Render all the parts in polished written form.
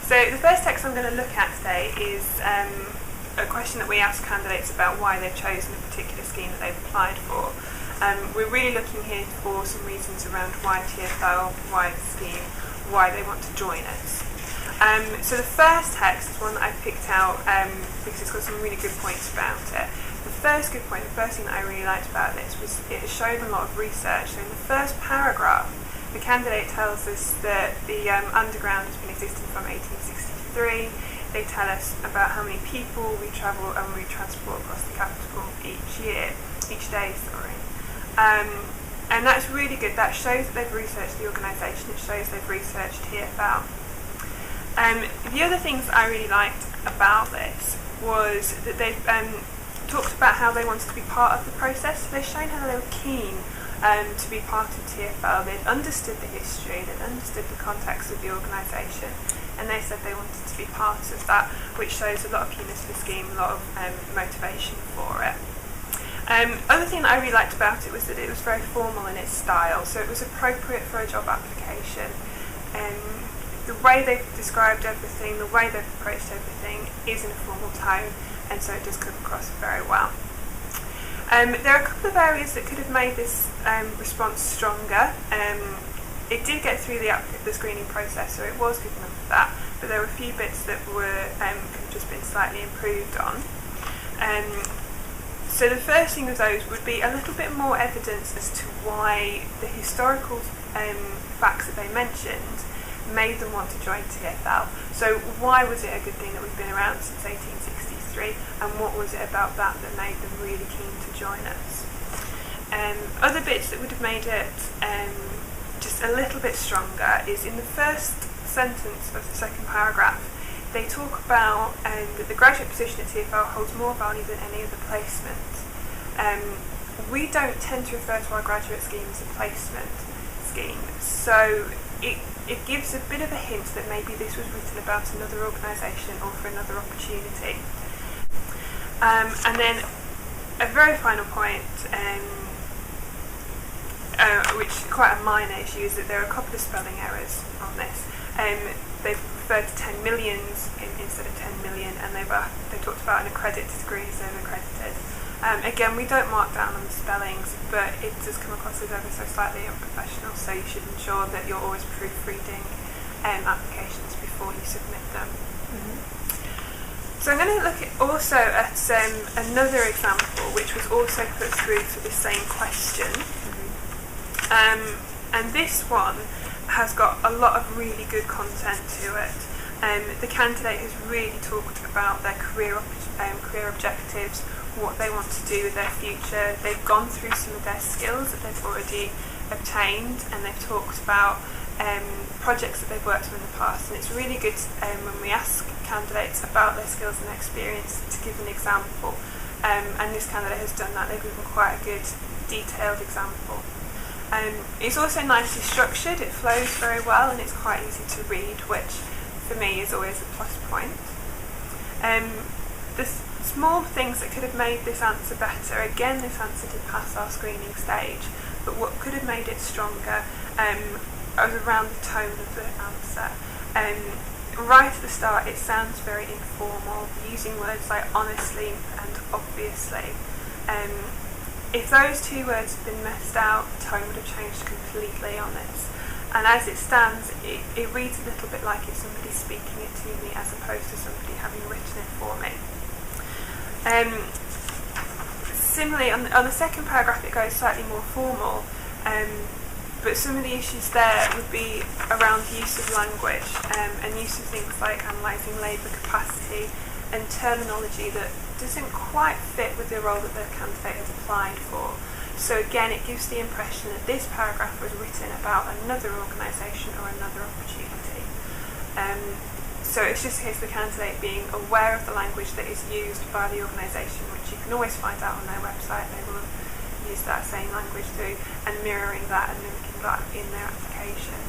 So the first text I'm going to look at today is a question that we ask candidates about why they've chosen a particular scheme that they've applied for. We're really looking here for some reasons around why TFL, why the scheme, why they want to join us. So the first text is one that I picked out because it's got some really good points about it. The first good point, the first thing that I really liked about this was it showed a lot of research. So in the first paragraph, the candidate tells us that the underground has been existing from 1863. They tell us about how many people we travel and we transport across the capital each day. And that's really good. That shows that they've researched the organisation. It shows they've researched TFL. The other things I really liked about this was that they've talked about how they wanted to be part of the process. So they've shown how they were keen to be part of TFL. They'd understood the history, they'd understood the context of the organisation, and they said they wanted to be part of that, which shows a lot of keenness for the scheme, a lot of motivation for it. Other thing that I really liked about it was that it was very formal in its style, so it was appropriate for a job application. The way they've described everything, the way they've approached everything is in a formal tone, and so it does come across very well. There are a couple of areas that could have made this response stronger. It did get through the screening process, so it was good enough for that, but there were a few bits that could have just been slightly improved on. So the first thing of those would be a little bit more evidence as to why the historical facts that they mentioned made them want to join TFL. So why was it a good thing that we've been around since 1863, and what was it about that that made them really keen to join us? Other bits that would have made it just a little bit stronger is in the first sentence of the second paragraph. They talk about that the graduate position at TFL holds more value than any other placement. We don't tend to refer to our graduate scheme as a placement scheme, so it gives a bit of a hint that maybe this was written about another organisation or for another opportunity. And then a very final point, which is quite a minor issue, is that there are a couple of spelling errors on this. They've referred to 10 millions instead of 10 million, and they talked about an accredited degree instead of accredited. Again, we don't mark down on the spellings, but it does come across as ever so slightly unprofessional, so you should ensure that you're always proofreading applications before you submit them. Mm-hmm. So I'm going to look also at another example, which was also put through for the same question. Mm-hmm. And this one has got a lot of really good content to it. The candidate has really talked about their career objectives, what they want to do with their future. They've gone through some of their skills that they've already obtained, and they've talked about projects that they've worked on in the past. And it's really good when we ask candidates about their skills and experience to give an example. And this candidate has done that. They've given quite a good detailed example. It's also nicely structured, it flows very well, and it's quite easy to read, which for me is always a plus point. The small things that could have made this answer better, again this answer did pass our screening stage, but what could have made it stronger was around the tone of the answer. Right at the start it sounds very informal, using words like honestly and obviously. If those two words had been messed out, the tone would have changed completely on this. And as it stands, it reads a little bit like it's somebody speaking it to me as opposed to somebody having written it for me. Similarly, on the second paragraph it goes slightly more formal, but some of the issues there would be around use of language and use of things like analysing labour capacity and terminology that doesn't quite fit with the role that the candidate has applied for. So again, it gives the impression that this paragraph was written about another organisation or another opportunity. So it's just a case of the candidate being aware of the language that is used by the organisation, which you can always find out on their website. They will use that same language through, and mirroring that and mimicking that in their application.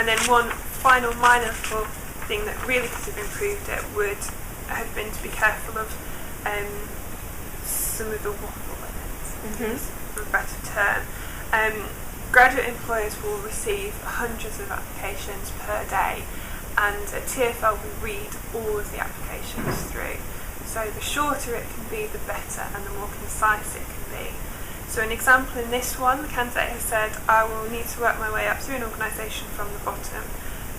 And then one final minor little thing that really could have improved it would have been to be careful of some of the waffle in it, for a better term. Graduate employers will receive hundreds of applications per day, and at TFL we read all of the applications through. So the shorter it can be, the better, and the more concise it can be. So an example in this one, the candidate has said, I will need to work my way up through an organisation from the bottom.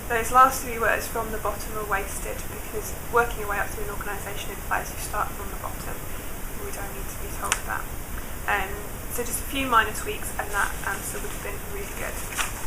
Those last 3 words, from the bottom, are wasted because working your way up through an organisation implies you start from the bottom. We don't need to be told that. So just a few minor tweaks and that answer would have been really good.